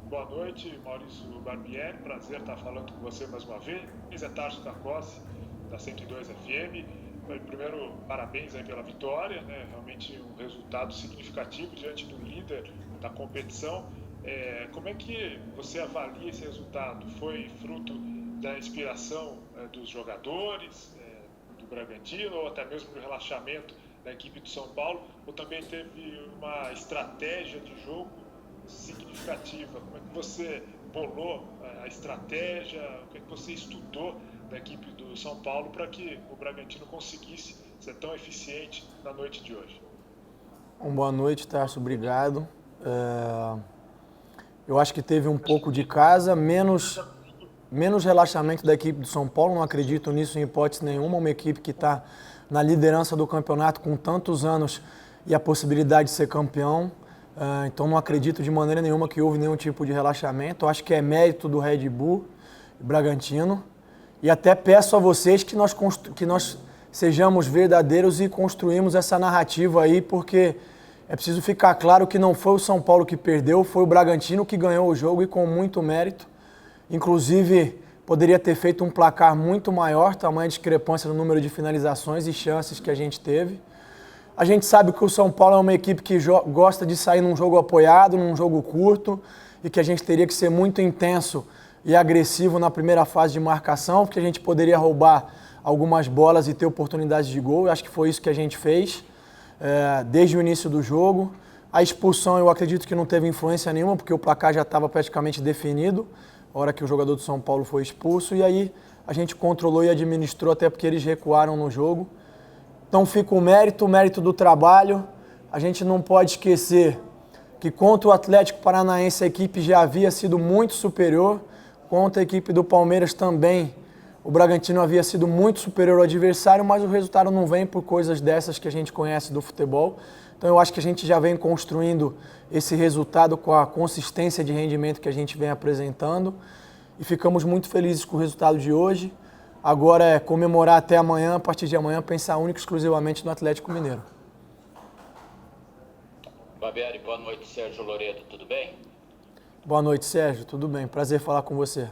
Boa noite, Maurício Barbieri, prazer estar falando com você mais uma vez. É Tarso Carcossi, da 102 FM. Primeiro, parabéns aí pela vitória, né? Realmente um resultado significativo diante do líder da competição. Como é que você avalia esse resultado? Foi fruto da inspiração dos jogadores, do Bragantino, ou até mesmo do relaxamento da equipe do São Paulo, ou também teve uma estratégia de jogo significativa? Como é que você bolou a estratégia, o que é que você estudou da equipe do São Paulo para que o Bragantino conseguisse ser tão eficiente na noite de hoje? Boa noite, Tarso, obrigado. Eu acho que teve um pouco de casa, menos relaxamento da equipe do São Paulo, não acredito nisso em hipótese nenhuma, uma equipe que está na liderança do campeonato com tantos anos e a possibilidade de ser campeão. Então não acredito de maneira nenhuma que houve nenhum tipo de relaxamento. Eu acho que é mérito do Red Bull Bragantino. E até peço a vocês que nós sejamos verdadeiros e construímos essa narrativa aí, porque é preciso ficar claro que não foi o São Paulo que perdeu, foi o Bragantino que ganhou o jogo e com muito mérito. Inclusive, poderia ter feito um placar muito maior, tamanha discrepância no número de finalizações e chances que a gente teve. A gente sabe que o São Paulo é uma equipe que gosta de sair num jogo apoiado, num jogo curto, e que a gente teria que ser muito intenso e agressivo na primeira fase de marcação, porque a gente poderia roubar algumas bolas e ter oportunidades de gol. Eu acho que foi isso que a gente fez desde o início do jogo. A expulsão eu acredito que não teve influência nenhuma, porque o placar já estava praticamente definido, a hora que o jogador do São Paulo foi expulso, e aí a gente controlou e administrou, até porque eles recuaram no jogo. Então fica o mérito do trabalho. A gente não pode esquecer que contra o Atlético Paranaense a equipe já havia sido muito superior. Contra a equipe do Palmeiras também o Bragantino havia sido muito superior ao adversário, mas o resultado não vem por coisas dessas que a gente conhece do futebol. Então eu acho que a gente já vem construindo esse resultado com a consistência de rendimento que a gente vem apresentando e ficamos muito felizes com o resultado de hoje. Agora é comemorar até amanhã, a partir de amanhã, pensar única e exclusivamente no Atlético Mineiro. Barbieri, boa noite, Sérgio Loreto, tudo bem? Boa noite, Sérgio, tudo bem? Prazer falar com você.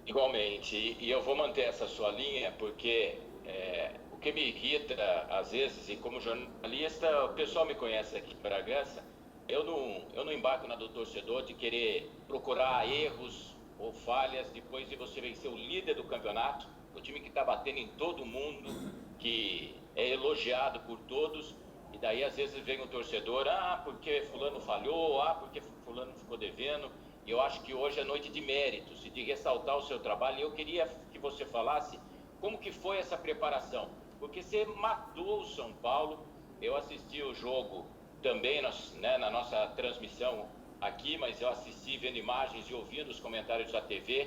Igualmente, e eu vou manter essa sua linha porque o que me irrita às vezes, e como jornalista, o pessoal me conhece aqui em Bragança, eu não embarco na do torcedor de querer procurar erros ou falhas depois de você vencer o líder do campeonato, o time que está batendo em todo mundo, que é elogiado por todos, e daí às vezes vem o torcedor, porque fulano falhou, porque fulano ficou devendo. E eu acho que hoje é noite de méritos e de ressaltar o seu trabalho, e eu queria que você falasse como que foi essa preparação, porque você matou o São Paulo. Eu assisti o jogo também na nossa transmissão aqui, mas eu assisti vendo imagens e ouvindo os comentários da TV.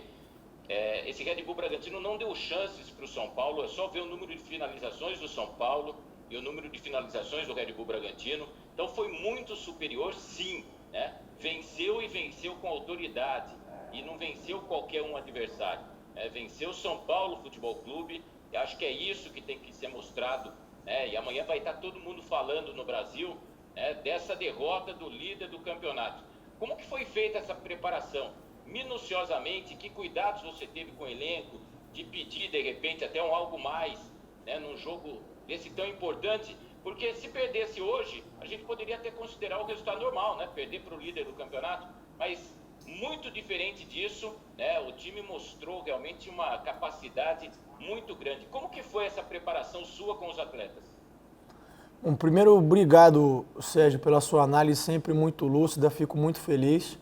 Esse Red Bull Bragantino não deu chances para o São Paulo, é só ver o número de finalizações do São Paulo e o número de finalizações do Red Bull Bragantino. Então foi muito superior, sim, né? Venceu e venceu com autoridade e não venceu qualquer um adversário. Venceu o São Paulo Futebol Clube, e acho que é isso que tem que ser mostrado, né? E amanhã vai estar todo mundo falando no Brasil, né, dessa derrota do líder do campeonato. Como que foi feita essa preparação? Minuciosamente, que cuidados você teve com o elenco, de pedir de repente até algo mais, né, num jogo desse tão importante? Porque se perdesse hoje, a gente poderia até considerar o resultado normal, né, perder para o líder do campeonato, mas muito diferente disso, né, o time mostrou realmente uma capacidade muito grande. Como que foi essa preparação sua com os atletas? Bom, primeiro, obrigado, Sérgio, pela sua análise, sempre muito lúcida, fico muito feliz.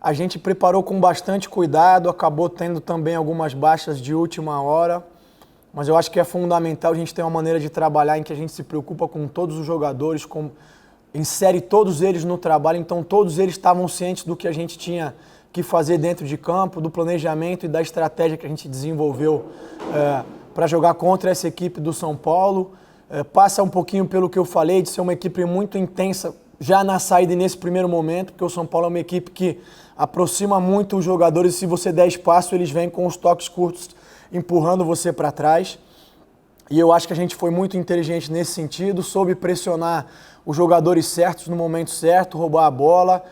A gente preparou com bastante cuidado, acabou tendo também algumas baixas de última hora, mas eu acho que é fundamental a gente ter uma maneira de trabalhar em que a gente se preocupa com todos os jogadores, insere todos eles no trabalho, então todos eles estavam cientes do que a gente tinha que fazer dentro de campo, do planejamento e da estratégia que a gente desenvolveu para jogar contra essa equipe do São Paulo. Passa um pouquinho pelo que eu falei, de ser uma equipe muito intensa já na saída e nesse primeiro momento, porque o São Paulo é uma equipe que aproxima muito os jogadores, e se você der espaço, eles vêm com os toques curtos empurrando você para trás. E eu acho que a gente foi muito inteligente nesse sentido, soube pressionar os jogadores certos no momento certo, roubar a bola,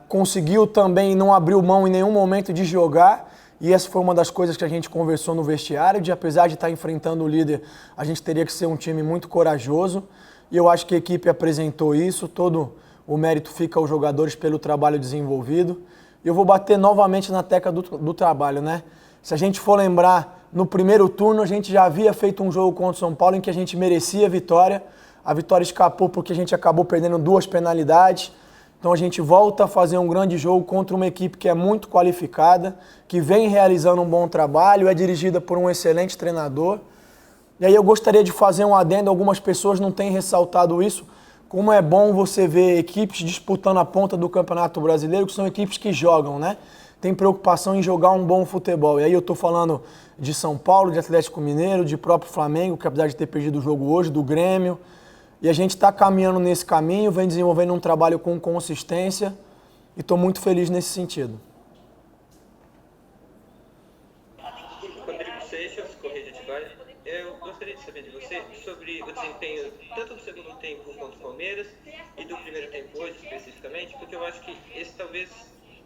conseguiu também não abrir mão em nenhum momento de jogar. E essa foi uma das coisas que a gente conversou no vestiário, de apesar de estar enfrentando o líder, a gente teria que ser um time muito corajoso. E eu acho que a equipe apresentou isso, todo o mérito fica aos jogadores pelo trabalho desenvolvido. E eu vou bater novamente na tecla do trabalho, né? Se a gente for lembrar, no primeiro turno a gente já havia feito um jogo contra o São Paulo em que a gente merecia a vitória. A vitória escapou porque a gente acabou perdendo 2 penalidades. Então a gente volta a fazer um grande jogo contra uma equipe que é muito qualificada, que vem realizando um bom trabalho, é dirigida por um excelente treinador. E aí eu gostaria de fazer um adendo, algumas pessoas não têm ressaltado isso, como é bom você ver equipes disputando a ponta do Campeonato Brasileiro, que são equipes que jogam, né? Tem preocupação em jogar um bom futebol. E aí eu estou falando de São Paulo, de Atlético Mineiro, de próprio Flamengo, que apesar de ter perdido o jogo hoje, do Grêmio. E a gente está caminhando nesse caminho, vem desenvolvendo um trabalho com consistência e estou muito feliz nesse sentido. Rodrigo Seixas, Correia de Atibaia. Eu gostaria de saber de você sobre o desempenho tanto do segundo tempo contra o Palmeiras e do primeiro tempo hoje, especificamente, porque eu acho que esse talvez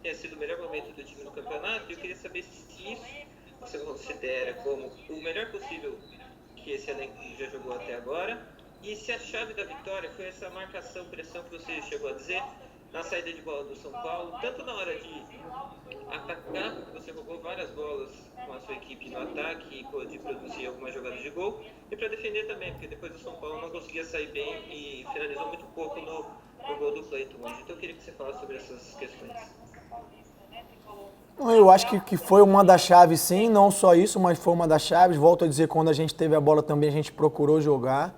tenha sido o melhor momento do time no campeonato e eu queria saber se isso você considera como o melhor possível que esse elenco já jogou até agora. E se a chave da vitória foi essa marcação, pressão que você chegou a dizer na saída de bola do São Paulo, tanto na hora de atacar, porque você roubou várias bolas com a sua equipe no ataque e de produzir algumas jogadas de gol, e para defender também, porque depois o São Paulo não conseguia sair bem e finalizou muito pouco no gol do Cleiton hoje. Então eu queria que você falasse sobre essas questões. Eu acho que foi uma das chaves, sim, não só isso, mas foi uma das chaves. Volto a dizer, quando a gente teve a bola também a gente procurou jogar.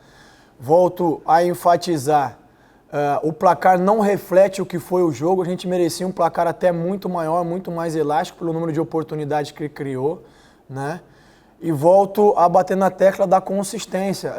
Volto a enfatizar, o placar não reflete o que foi o jogo, a gente merecia um placar até muito maior, muito mais elástico pelo número de oportunidades que criou, né? E volto a bater na tecla da consistência.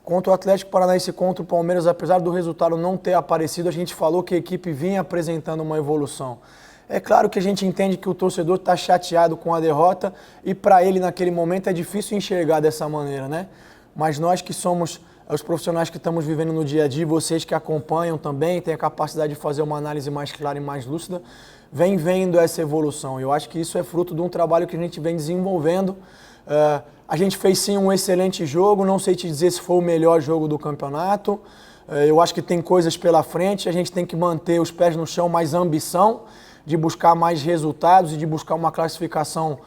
Contra o Atlético Paranaense e contra o Palmeiras, apesar do resultado não ter aparecido, a gente falou que a equipe vinha apresentando uma evolução. É claro que a gente entende que o torcedor está chateado com a derrota e para ele naquele momento é difícil enxergar dessa maneira, né? Mas nós que somos os profissionais que estamos vivendo no dia a dia, vocês que acompanham também, têm a capacidade de fazer uma análise mais clara e mais lúcida, vem vendo essa evolução. Eu acho que isso é fruto de um trabalho que a gente vem desenvolvendo. A gente fez sim um excelente jogo, não sei te dizer se foi o melhor jogo do campeonato. Eu acho que tem coisas pela frente, a gente tem que manter os pés no chão, mais ambição de buscar mais resultados e de buscar uma classificação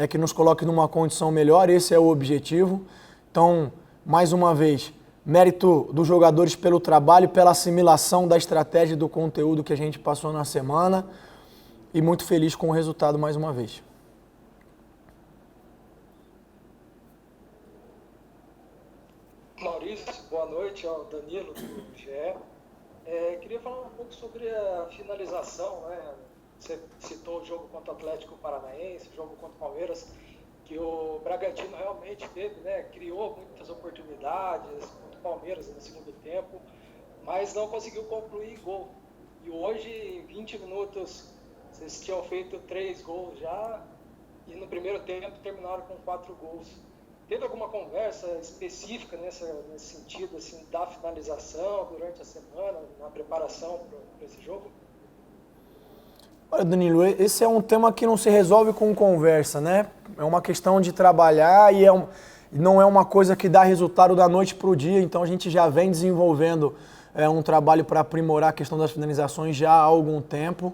que nos coloque numa condição melhor. Esse é o objetivo. Então, mais uma vez, mérito dos jogadores pelo trabalho, pela assimilação da estratégia e do conteúdo que a gente passou na semana e muito feliz com o resultado mais uma vez. Maurício, boa noite, é o Danilo do GE. Queria falar um pouco sobre a finalização, né? Você citou o jogo contra o Atlético Paranaense, o jogo contra o Palmeiras, que o Bragantino realmente teve, né? Criou muitas oportunidades contra o Palmeiras no segundo tempo, mas não conseguiu concluir gol. E hoje, em 20 minutos, vocês tinham feito 3 gols já, e no primeiro tempo terminaram com 4 gols. Teve alguma conversa específica nesse sentido, assim, da finalização durante a semana, na preparação para esse jogo? Olha, Danilo, esse é um tema que não se resolve com conversa, né? É uma questão de trabalhar e não é uma coisa que dá resultado da noite para o dia, então a gente já vem desenvolvendo um trabalho para aprimorar a questão das finalizações já há algum tempo.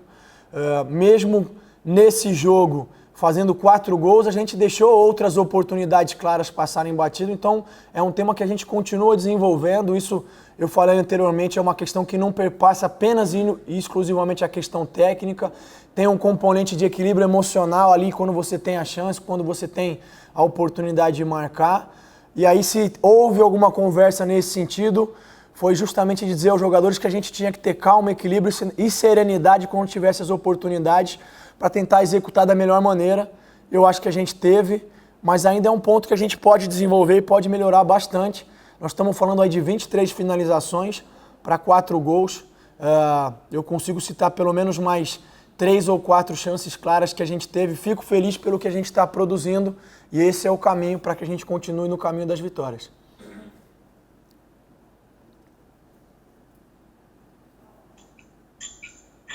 Mesmo nesse jogo, fazendo 4 gols, a gente deixou outras oportunidades claras passarem batido, então é um tema que a gente continua desenvolvendo. Isso, eu falei anteriormente, é uma questão que não perpassa apenas e exclusivamente a questão técnica, tem um componente de equilíbrio emocional ali quando você tem a chance, quando você tem a oportunidade de marcar. E aí, se houve alguma conversa nesse sentido, foi justamente dizer aos jogadores que a gente tinha que ter calma, equilíbrio e serenidade quando tivesse as oportunidades para tentar executar da melhor maneira. Eu acho que a gente teve, mas ainda é um ponto que a gente pode desenvolver e pode melhorar bastante. Nós estamos falando aí de 23 finalizações para 4 gols. Eu consigo citar pelo menos mais 3 ou 4 chances claras que a gente teve. Fico feliz pelo que a gente está produzindo e esse é o caminho para que a gente continue no caminho das vitórias.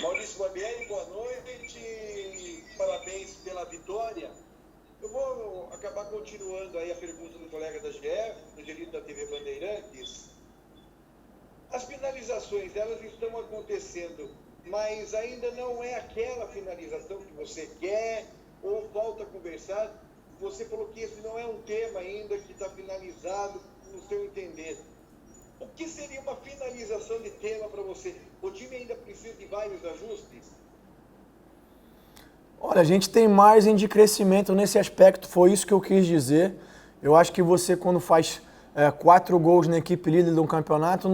Maurício Barbieri, boa noite, parabéns pela vitória. Eu vou acabar continuando aí a pergunta do colega da GE, do Angelino da TV Bandeirantes. As finalizações, elas estão acontecendo, mas ainda não é aquela finalização que você quer ou falta conversar. Você falou que esse não é um tema ainda que está finalizado no seu entender. O que seria uma finalização de tema para você? O time ainda precisa de vários ajustes? Olha, a gente tem margem de crescimento nesse aspecto, foi isso que eu quis dizer. Eu acho que você, quando faz 4 gols na equipe líder de um campeonato,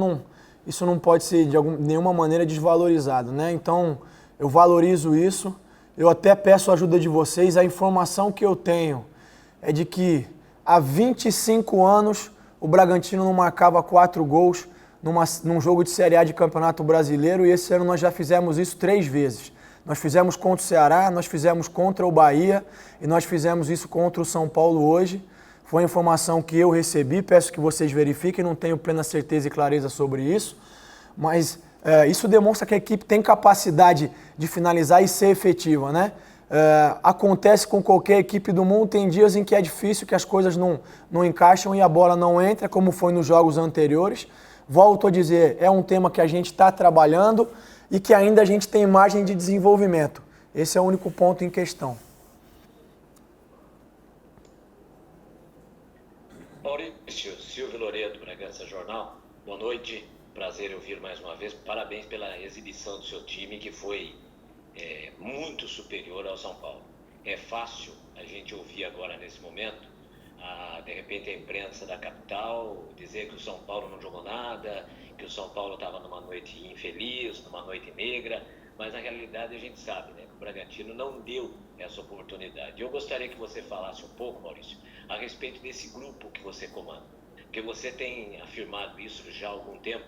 isso não pode ser de nenhuma maneira desvalorizado, né? Então, eu valorizo isso. Eu até peço a ajuda de vocês. A informação que eu tenho é de que há 25 anos o Bragantino não marcava 4 gols num jogo de Série A de Campeonato Brasileiro e esse ano nós já fizemos isso 3 vezes. Nós fizemos contra o Ceará, nós fizemos contra o Bahia e nós fizemos isso contra o São Paulo hoje. Foi a informação que eu recebi, peço que vocês verifiquem, não tenho plena certeza e clareza sobre isso, mas isso demonstra que a equipe tem capacidade de finalizar e ser efetiva, né? Acontece com qualquer equipe do mundo, tem dias em que é difícil, que as coisas não encaixam e a bola não entra, como foi nos jogos anteriores. Volto a dizer, é um tema que a gente está trabalhando e que ainda a gente tem margem de desenvolvimento. Esse é o único ponto em questão. Maurício, Silvio Loredo, Bragança Jornal. Boa noite, prazer em ouvir mais uma vez. Parabéns pela exibição do seu time, que foi muito superior ao São Paulo. É fácil a gente ouvir agora, nesse momento, de repente a imprensa da capital dizer que o São Paulo não jogou nada, que o São Paulo estava numa noite infeliz, numa noite negra, mas na realidade a gente sabe, né, que o Bragantino não deu essa oportunidade. Eu gostaria que você falasse um pouco, Maurício, a respeito desse grupo que você comanda, porque você tem afirmado isso já há algum tempo,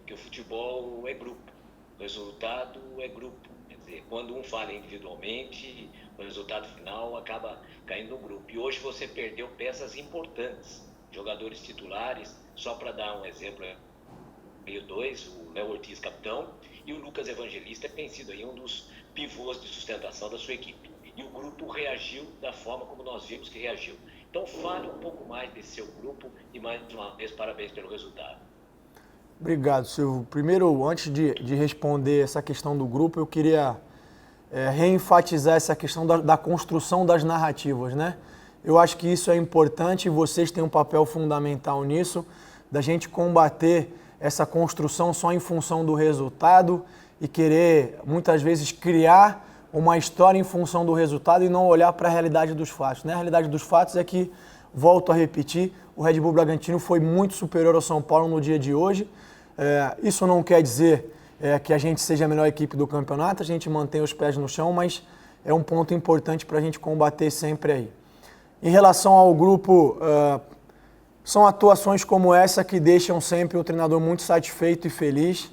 que o futebol é grupo, o resultado é grupo. Quer dizer, quando um falha individualmente, o resultado final acaba caindo no grupo. E hoje você perdeu peças importantes, jogadores titulares, só para dar um exemplo, meio 2, o Léo Ortiz, capitão, e o Lucas Evangelista, que tem sido aí um dos pivôs de sustentação da sua equipe. E o grupo reagiu da forma como nós vimos que reagiu. Então fale um pouco mais desse seu grupo e mais uma vez parabéns pelo resultado. Obrigado, Silvio. Primeiro, antes de responder essa questão do grupo, eu queria reenfatizar essa questão da construção das narrativas, né? Eu acho que isso é importante e vocês têm um papel fundamental nisso, da gente combater essa construção só em função do resultado e querer, muitas vezes, criar uma história em função do resultado e não olhar para a realidade dos fatos, né? A realidade dos fatos é que, volto a repetir, o Red Bull Bragantino foi muito superior ao São Paulo no dia de hoje. Isso não quer dizer que a gente seja a melhor equipe do campeonato, a gente mantém os pés no chão, mas é um ponto importante para a gente combater sempre aí. Em relação ao grupo, são atuações como essa que deixam sempre o treinador muito satisfeito e feliz.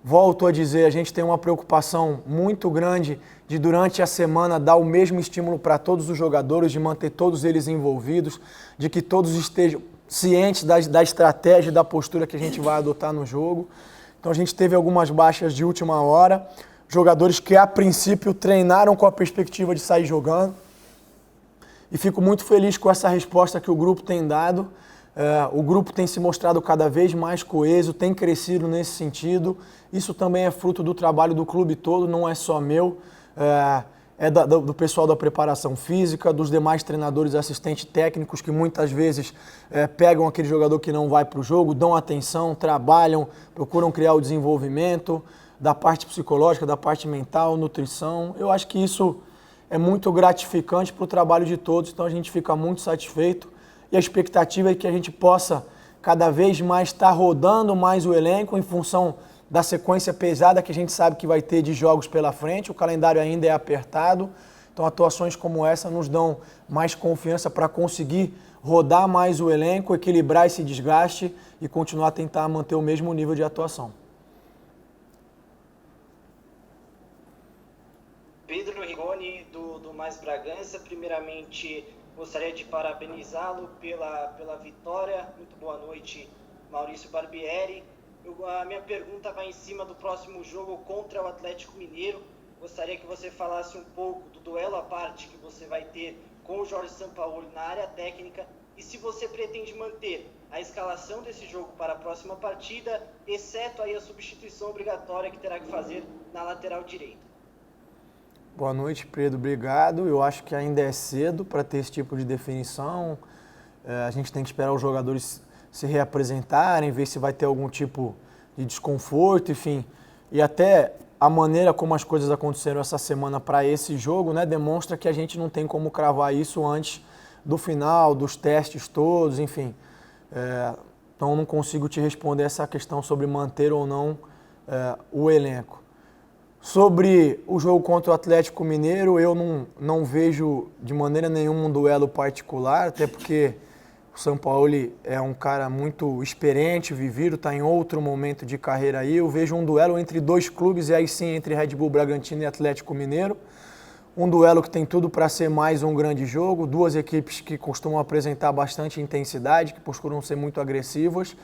Volto a dizer, a gente tem uma preocupação muito grande de durante a semana dar o mesmo estímulo para todos os jogadores, de manter todos eles envolvidos, de que todos estejam cientes da estratégia e da postura que a gente vai adotar no jogo. Então a gente teve algumas baixas de última hora, jogadores que a princípio treinaram com a perspectiva de sair jogando. E fico muito feliz com essa resposta que o grupo tem dado. O grupo tem se mostrado cada vez mais coeso, tem crescido nesse sentido. Isso também é fruto do trabalho do clube todo, não é só meu. Do pessoal da preparação física, dos demais treinadores e assistentes técnicos que muitas vezes pegam aquele jogador que não vai para o jogo, dão atenção, trabalham, procuram criar o desenvolvimento da parte psicológica, da parte mental, nutrição. Eu acho que isso é muito gratificante para o trabalho de todos, então a gente fica muito satisfeito e a expectativa é que a gente possa cada vez mais estar rodando mais o elenco em função da sequência pesada que a gente sabe que vai ter de jogos pela frente, o calendário ainda é apertado, então atuações como essa nos dão mais confiança para conseguir rodar mais o elenco, equilibrar esse desgaste e continuar a tentar manter o mesmo nível de atuação. Pedro Rigoni, do Mais Bragança. Primeiramente, gostaria de parabenizá-lo pela vitória. Muito boa noite, Maurício Barbieri. A minha pergunta vai em cima do próximo jogo contra o Atlético Mineiro. Gostaria que você falasse um pouco do duelo à parte que você vai ter com o Jorge Sampaoli na área técnica e se você pretende manter a escalação desse jogo para a próxima partida, exceto aí a substituição obrigatória que terá que fazer na lateral direita. Boa noite, Pedro. Obrigado. Eu acho que ainda é cedo para ter esse tipo de definição. A gente tem que esperar os jogadores se reapresentarem, ver se vai ter algum tipo de desconforto, enfim. E até a maneira como as coisas aconteceram essa semana para esse jogo, né, demonstra que a gente não tem como cravar isso antes do final, dos testes todos, enfim. Então não consigo te responder essa questão sobre manter ou não o elenco. Sobre o jogo contra o Atlético Mineiro, eu não vejo de maneira nenhuma um duelo particular, até porque o Sampaoli é um cara muito experiente, vivido, está em outro momento de carreira aí. Eu vejo um duelo entre dois clubes, e aí sim entre Red Bull Bragantino e Atlético Mineiro. Um duelo que tem tudo para ser mais um grande jogo, duas equipes que costumam apresentar bastante intensidade, que procuram ser muito agressivas.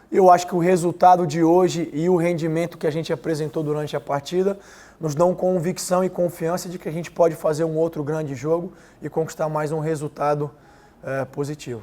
Eu acho que o resultado de hoje e o rendimento que a gente apresentou durante a partida nos dão convicção e confiança de que a gente pode fazer um outro grande jogo e conquistar mais um resultado positivo.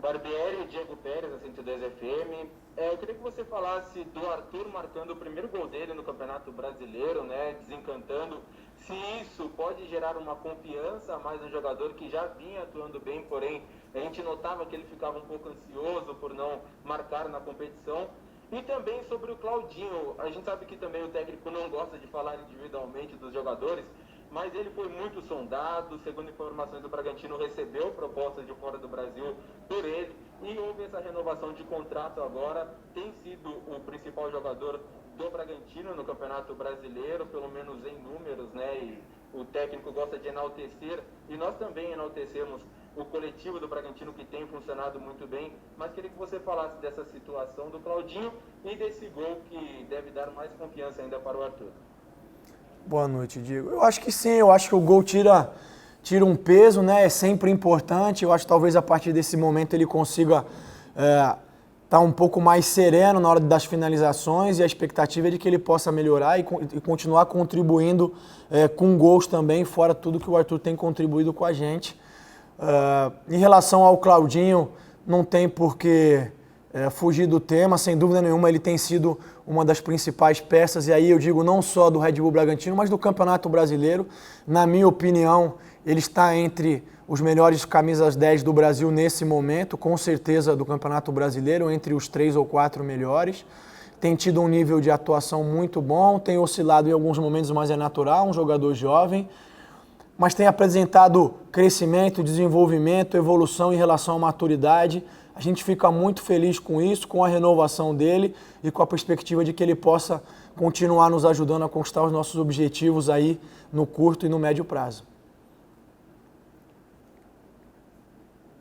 Barbieri, Diego Pérez, da 102 FM. Eu queria que você falasse do Arthur marcando o primeiro gol dele no Campeonato Brasileiro, né, desencantando. Se isso pode gerar uma confiança a mais no jogador que já vinha atuando bem, porém a gente notava que ele ficava um pouco ansioso por não marcar na competição. E também sobre o Claudinho, a gente sabe que também o técnico não gosta de falar individualmente dos jogadores, mas ele foi muito sondado, segundo informações do Bragantino, recebeu propostas de fora do Brasil por ele, e houve essa renovação de contrato agora, tem sido o principal jogador do Bragantino no Campeonato Brasileiro, pelo menos em números, né, e o técnico gosta de enaltecer, e nós também enaltecemos o coletivo do Bragantino, que tem funcionado muito bem, mas queria que você falasse dessa situação do Claudinho e desse gol que deve dar mais confiança ainda para o Arthur. Boa noite, Diego. Eu acho que sim, eu acho que o gol tira um peso, né? É sempre importante. Eu acho que talvez a partir desse momento ele consiga estar um pouco mais sereno na hora das finalizações, e a expectativa é de que ele possa melhorar e continuar contribuindo com gols também, fora tudo que o Arthur tem contribuído com a gente. Em relação ao Claudinho, não tem por que fugir do tema, sem dúvida nenhuma ele tem sido uma das principais peças, e aí eu digo não só do Red Bull Bragantino, mas do Campeonato Brasileiro. Na minha opinião, ele está entre os melhores camisas 10 do Brasil nesse momento, com certeza do Campeonato Brasileiro, entre os 3 ou 4 melhores. Tem tido um nível de atuação muito bom, tem oscilado em alguns momentos, mas é natural, um jogador jovem, mas tem apresentado crescimento, desenvolvimento, evolução em relação à maturidade. A gente fica muito feliz com isso, com a renovação dele e com a perspectiva de que ele possa continuar nos ajudando a conquistar os nossos objetivos aí no curto e no médio prazo.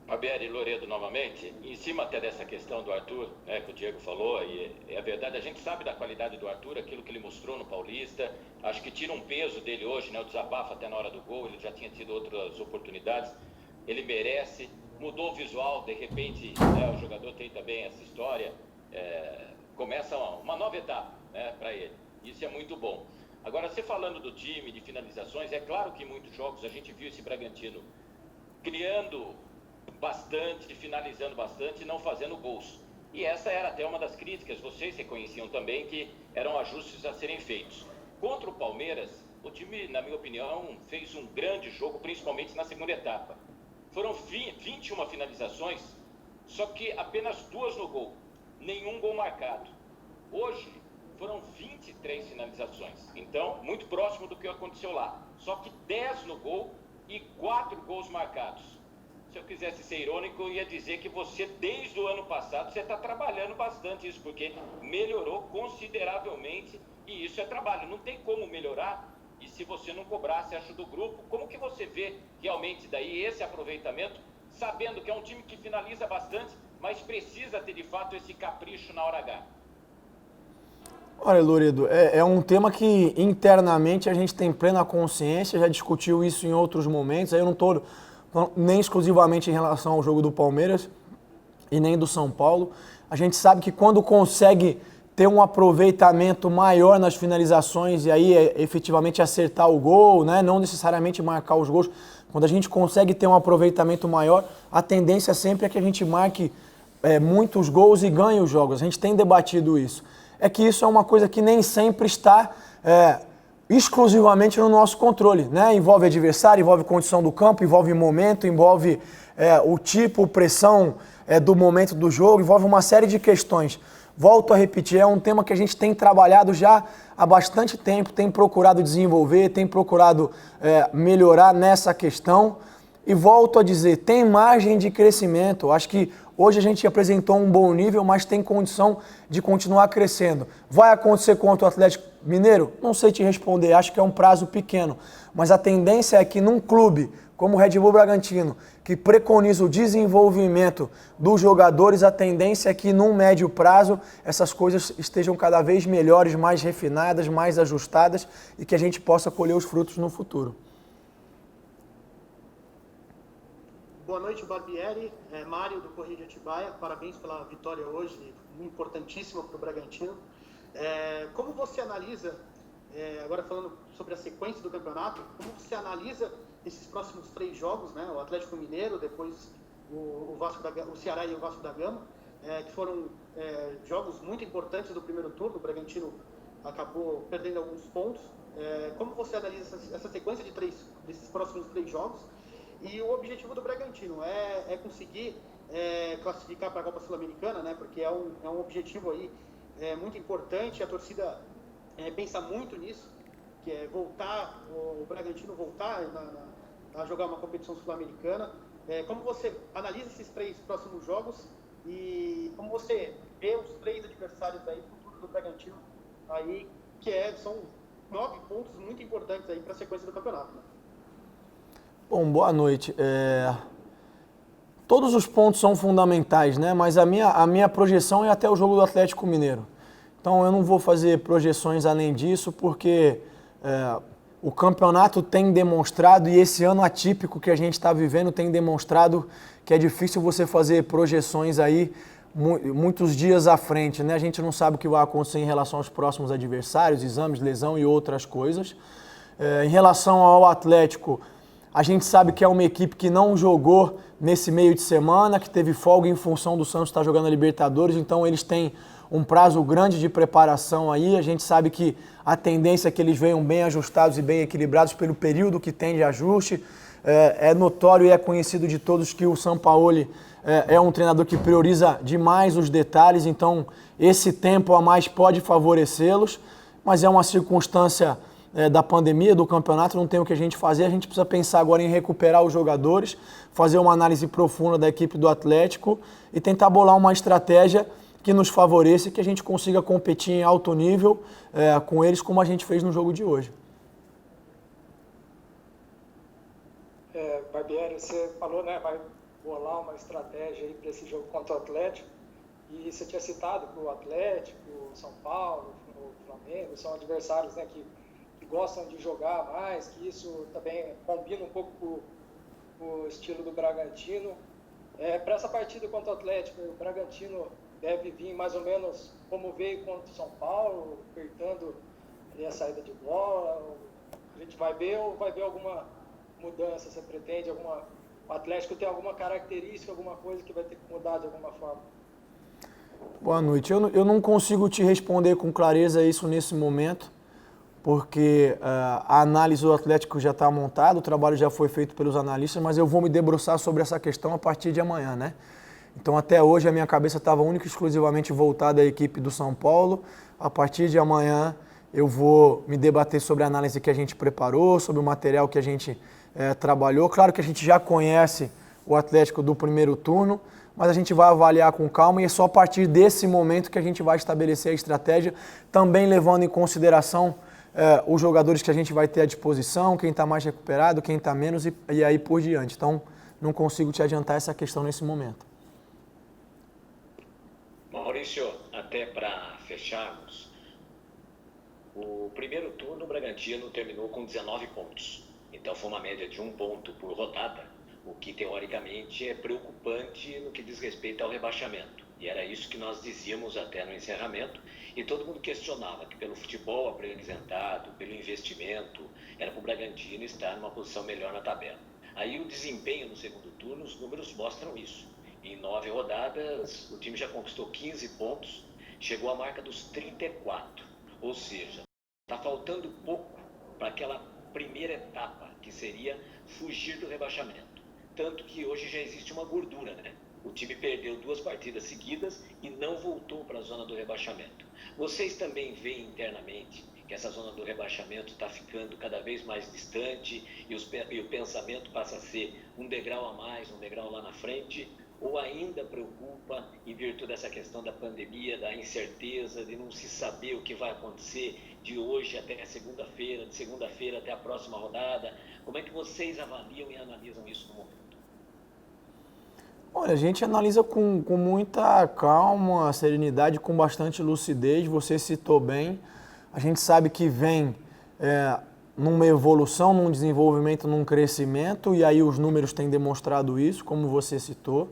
Barbieri, Loredo novamente, em cima até dessa questão do Arthur, né, que o Diego falou, e é verdade, a gente sabe da qualidade do Arthur, aquilo que ele mostrou no Paulista, acho que tira um peso dele hoje, né, o desabafo até na hora do gol, ele já tinha tido outras oportunidades, ele merece. Mudou o visual, de repente, né, o jogador tem também essa história, começa uma nova etapa, né, para ele. Isso é muito bom. Agora, você falando do time, de finalizações, é claro que em muitos jogos a gente viu esse Bragantino criando bastante, finalizando bastante e não fazendo gols. E essa era até uma das críticas, vocês reconheciam também que eram ajustes a serem feitos. Contra o Palmeiras, o time, na minha opinião, fez um grande jogo, principalmente na segunda etapa. Foram 21 finalizações, só que apenas 2 no gol, nenhum gol marcado. Hoje foram 23 finalizações, então muito próximo do que aconteceu lá. Só que 10 no gol e 4 gols marcados. Se eu quisesse ser irônico, eu ia dizer que você, desde o ano passado, você está trabalhando bastante isso, porque melhorou consideravelmente, e isso é trabalho, não tem como melhorar. E se você não cobrasse ajuda do grupo, como que você vê realmente daí esse aproveitamento, sabendo que é um time que finaliza bastante, mas precisa ter de fato esse capricho na hora H? Olha, Loredo, é um tema que internamente a gente tem plena consciência, já discutiu isso em outros momentos, aí eu não estou nem exclusivamente em relação ao jogo do Palmeiras e nem do São Paulo. A gente sabe que quando consegue ter um aproveitamento maior nas finalizações e aí efetivamente acertar o gol, né? Não necessariamente marcar os gols, quando a gente consegue ter um aproveitamento maior, a tendência sempre é que a gente marque muitos gols e ganhe os jogos. A gente tem debatido isso. É que isso é uma coisa que nem sempre está exclusivamente no nosso controle, né? Envolve adversário, envolve condição do campo, envolve momento, envolve o tipo, pressão do momento do jogo, envolve uma série de questões. Volto a repetir, é um tema que a gente tem trabalhado já há bastante tempo, tem procurado desenvolver, tem procurado melhorar nessa questão. E volto a dizer, tem margem de crescimento. Acho que hoje a gente apresentou um bom nível, mas tem condição de continuar crescendo. Vai acontecer contra o Atlético Mineiro? Não sei te responder, acho que é um prazo pequeno. Mas a tendência é que num clube como o Red Bull Bragantino, que preconiza o desenvolvimento dos jogadores, a tendência é que num médio prazo essas coisas estejam cada vez melhores, mais refinadas, mais ajustadas e que a gente possa colher os frutos no futuro. Boa noite, Barbieri, Mário do Correio de Atibaia, parabéns pela vitória hoje, importantíssima para o Bragantino. Como você analisa, agora falando sobre a sequência do campeonato, como você analisa esses próximos 3 jogos, né? O Atlético Mineiro, depois o Ceará e o Vasco da Gama, que foram jogos muito importantes do primeiro turno, o Bragantino acabou perdendo alguns pontos. Como você analisa essa sequência desses próximos 3 jogos? E o objetivo do Bragantino é conseguir classificar para a Copa Sul-Americana, né? Porque é um objetivo aí muito importante, a torcida pensa muito nisso, que é o Bragantino voltar a jogar uma competição sul-americana. Como você analisa esses 3 próximos jogos e como você vê os 3 adversários aí futuros do Bragantino, aí, são 9 pontos muito importantes aí para a sequência do campeonato, né? Bom, boa noite. Todos os pontos são fundamentais, né? Mas a minha projeção é até o jogo do Atlético Mineiro. Então eu não vou fazer projeções além disso, porque o campeonato tem demonstrado, e esse ano atípico que a gente está vivendo tem demonstrado que é difícil você fazer projeções aí muitos dias à frente, né? A gente não sabe o que vai acontecer em relação aos próximos adversários, exames, lesão e outras coisas. Em relação ao Atlético, a gente sabe que é uma equipe que não jogou nesse meio de semana, que teve folga em função do Santos estar jogando a Libertadores, então eles têm um prazo grande de preparação aí. A gente sabe que a tendência é que eles venham bem ajustados e bem equilibrados pelo período que tem de ajuste. É notório e é conhecido de todos que o Sampaoli é um treinador que prioriza demais os detalhes, então esse tempo a mais pode favorecê-los, mas é uma circunstância da pandemia, do campeonato, não tem o que a gente fazer, a gente precisa pensar agora em recuperar os jogadores, fazer uma análise profunda da equipe do Atlético e tentar bolar uma estratégia que nos favoreça e que a gente consiga competir em alto nível com eles, como a gente fez no jogo de hoje. Barbieri, você falou, né, vai bolar uma estratégia aí para esse jogo contra o Atlético, e você tinha citado que o Atlético, o São Paulo, o Flamengo são adversários, né, que gostam de jogar mais, que isso também combina um pouco com o estilo do Bragantino. Para essa partida contra o Atlético, o Bragantino deve vir mais ou menos como veio contra o São Paulo, apertando a saída de bola. A gente vai ver ou vai ver alguma mudança? Você pretende o Atlético tem alguma característica, alguma coisa que vai ter que mudar de alguma forma? Boa noite. Eu não consigo te responder com clareza isso nesse momento, porque a análise do Atlético já está montada, o trabalho já foi feito pelos analistas, mas eu vou me debruçar sobre essa questão a partir de amanhã, né? Então até hoje a minha cabeça estava única e exclusivamente voltada à equipe do São Paulo. A partir de amanhã eu vou me debater sobre a análise que a gente preparou, sobre o material que a gente trabalhou. Claro que a gente já conhece o Atlético do primeiro turno, mas a gente vai avaliar com calma e é só a partir desse momento que a gente vai estabelecer a estratégia, também levando em consideração os jogadores que a gente vai ter à disposição, quem está mais recuperado, quem está menos e aí por diante. Então, não consigo te adiantar essa questão nesse momento. Maurício, até para fecharmos, O primeiro turno, o Bragantino terminou com 19 pontos. Então foi uma média de 1 ponto por rodada, o que teoricamente é preocupante no que diz respeito ao rebaixamento. E era isso que nós dizíamos até no encerramento, e todo mundo questionava que pelo futebol apresentado, pelo investimento, era para o Bragantino estar numa posição melhor na tabela. Aí o desempenho no segundo turno, os números mostram isso. Em 9 rodadas, o time já conquistou 15 pontos, chegou à marca dos 34. Ou seja, está faltando pouco para aquela primeira etapa, que seria fugir do rebaixamento. Tanto que hoje já existe uma gordura, né? O time perdeu 2 partidas seguidas e não voltou para a zona do rebaixamento. Vocês também veem internamente que essa zona do rebaixamento está ficando cada vez mais distante e o pensamento passa a ser um degrau a mais, um degrau lá na frente? Ou ainda preocupa em virtude dessa questão da pandemia, da incerteza, de não se saber o que vai acontecer de hoje até segunda-feira, de segunda-feira até a próxima rodada? Como é que vocês avaliam e analisam isso no momento? Olha, a gente analisa com muita calma, serenidade, com bastante lucidez. Você citou bem. A gente sabe que vem numa evolução, num desenvolvimento, num crescimento, e aí os números têm demonstrado isso, como você citou.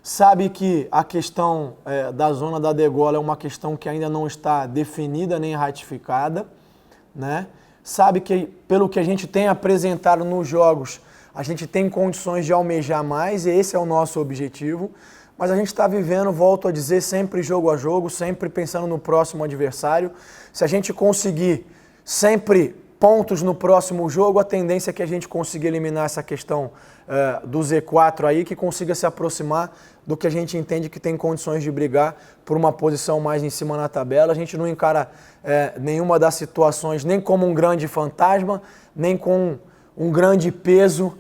Sabe que a questão da zona da degola é uma questão que ainda não está definida nem ratificada, né? Sabe que, pelo que a gente tem apresentado nos jogos, a gente tem condições de almejar mais, e esse é o nosso objetivo. Mas a gente está vivendo, volto a dizer, sempre jogo a jogo, sempre pensando no próximo adversário. Se a gente conseguir sempre pontos no próximo jogo, a tendência é que a gente consiga eliminar essa questão do Z4 aí, que consiga se aproximar do que a gente entende que tem condições de brigar por uma posição mais em cima na tabela. A gente não encara nenhuma das situações nem como um grande fantasma, nem com um grande peso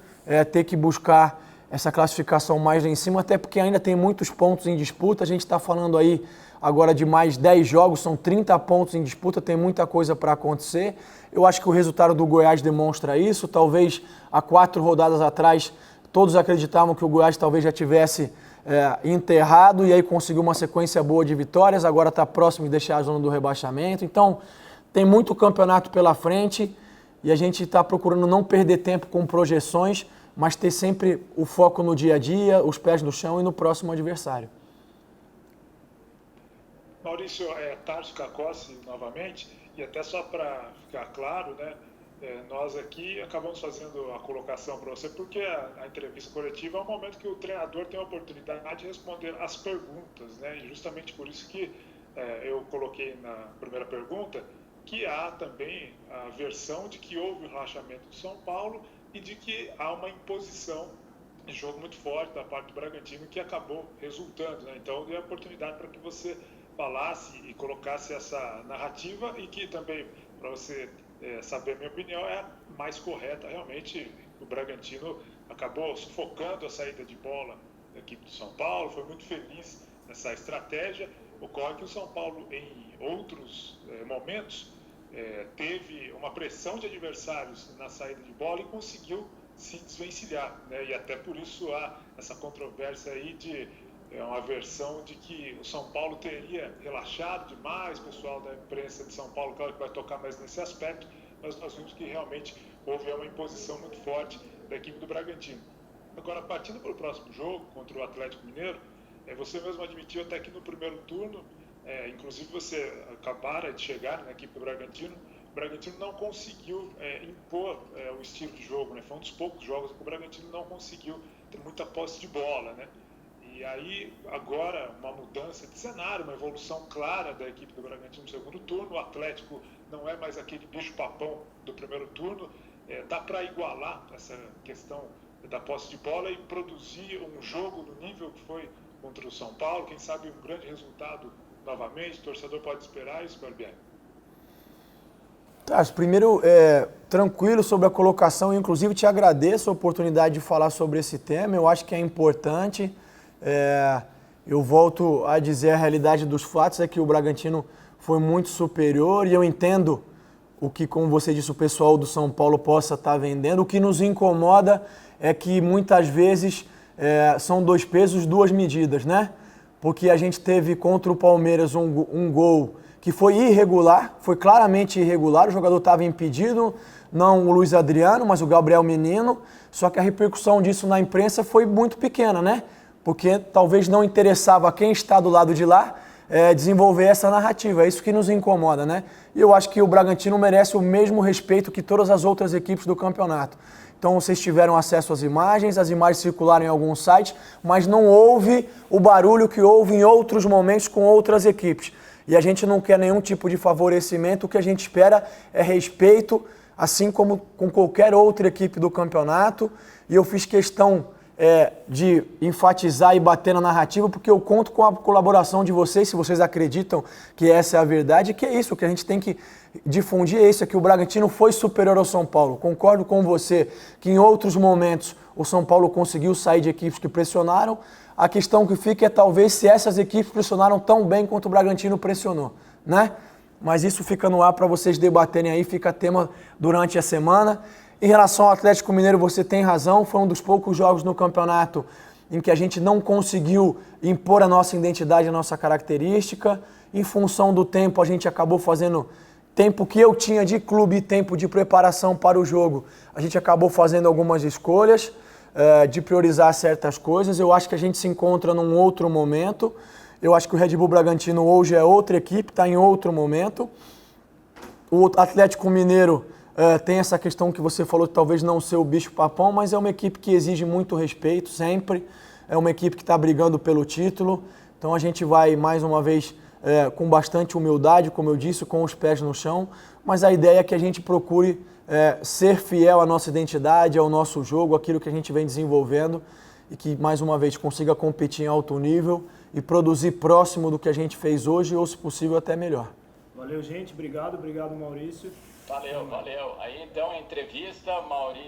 ter que buscar essa classificação mais lá em cima, até porque ainda tem muitos pontos em disputa. A gente está falando aí agora de mais 10 jogos, são 30 pontos em disputa, tem muita coisa para acontecer. Eu acho que o resultado do Goiás demonstra isso. Talvez há 4 rodadas atrás todos acreditavam que o Goiás talvez já tivesse enterrado e aí conseguiu uma sequência boa de vitórias, agora está próximo de deixar a zona do rebaixamento. Então tem muito campeonato pela frente e a gente está procurando não perder tempo com projeções, mas ter sempre o foco no dia a dia, os pés no chão e no próximo adversário. Maurício, Tarso Cacossi novamente, e até só para ficar claro, né, nós aqui acabamos fazendo a colocação para você, porque a entrevista coletiva é um momento que o treinador tem a oportunidade de responder as perguntas, né, e justamente por isso que eu coloquei na primeira pergunta que há também a versão de que houve o relaxamento do São Paulo e de que há uma imposição de jogo muito forte da parte do Bragantino que acabou resultando, né? Então eu dei a oportunidade para que você falasse e colocasse essa narrativa e que também, para você saber a minha opinião, é a mais correta. Realmente o Bragantino acabou sufocando a saída de bola da equipe do São Paulo, foi muito feliz nessa estratégia. Ocorre que o São Paulo, em outros momentos, teve uma pressão de adversários na saída de bola e conseguiu se desvencilhar, né? E até por isso há essa controvérsia aí de uma versão de que o São Paulo teria relaxado demais. O pessoal da imprensa de São Paulo, claro que vai tocar mais nesse aspecto, mas nós vimos que realmente houve uma imposição muito forte da equipe do Bragantino. Agora, partindo para o próximo jogo contra o Atlético Mineiro, você mesmo admitiu até que no primeiro turno, inclusive você acabara de chegar na equipe do Bragantino, o Bragantino não conseguiu impor o estilo de jogo, né? Foi um dos poucos jogos que o Bragantino não conseguiu ter muita posse de bola, né? E aí, agora, uma mudança de cenário, uma evolução clara da equipe do Bragantino no segundo turno. O Atlético não é mais aquele bicho-papão do primeiro turno. Dá para igualar essa questão da posse de bola e produzir um jogo no nível que foi contra o São Paulo. Quem sabe um grande resultado novamente. O torcedor pode esperar isso, Barbieri? Tá, primeiro, tranquilo sobre a colocação. Eu, inclusive, te agradeço a oportunidade de falar sobre esse tema. Eu acho que é importante. Eu volto a dizer a realidade dos fatos é que o Bragantino foi muito superior e eu entendo o que, como você disse, o pessoal do São Paulo possa estar vendendo. O que nos incomoda é que muitas vezes são 2 pesos, 2 medidas, né? porque a gente teve contra o Palmeiras um gol que foi irregular, foi claramente irregular, o jogador estava impedido, não o Luiz Adriano, mas o Gabriel Menino, só que a repercussão disso na imprensa foi muito pequena, né? Porque talvez não interessava a quem está do lado de lá desenvolver essa narrativa, é isso que nos incomoda, né? E eu acho que o Bragantino merece o mesmo respeito que todas as outras equipes do campeonato. Então vocês tiveram acesso às imagens circularam em alguns sites, mas não houve o barulho que houve em outros momentos com outras equipes. E a gente não quer nenhum tipo de favorecimento, o que a gente espera é respeito, assim como com qualquer outra equipe do campeonato. E eu fiz questão de enfatizar e bater na narrativa, porque eu conto com a colaboração de vocês, se vocês acreditam que essa é a verdade, que é isso, que a gente tem que difundir, é isso, é que o Bragantino foi superior ao São Paulo. Concordo com você que em outros momentos o São Paulo conseguiu sair de equipes que pressionaram. A questão que fica é talvez se essas equipes pressionaram tão bem quanto o Bragantino pressionou, né? Mas isso fica no ar para vocês debaterem aí, fica tema durante a semana. Em relação ao Atlético Mineiro, você tem razão, foi um dos poucos jogos no campeonato em que a gente não conseguiu impor a nossa identidade, a nossa característica. Em função do tempo, a gente acabou fazendo tempo que eu tinha de clube e tempo de preparação para o jogo. A gente acabou fazendo algumas escolhas de priorizar certas coisas. Eu acho que a gente se encontra num outro momento. Eu acho que o Red Bull Bragantino hoje é outra equipe, está em outro momento. O Atlético Mineiro tem essa questão que você falou de talvez não ser o bicho-papão, mas é uma equipe que exige muito respeito sempre. É uma equipe que está brigando pelo título. Então a gente vai, mais uma vez, com bastante humildade, como eu disse, com os pés no chão. Mas a ideia é que a gente procure ser fiel à nossa identidade, ao nosso jogo, aquilo que a gente vem desenvolvendo e que, mais uma vez, consiga competir em alto nível e produzir próximo do que a gente fez hoje ou, se possível, até melhor. Valeu, gente. Obrigado, Maurício. Valeu. Aí, então, a entrevista, Maurício.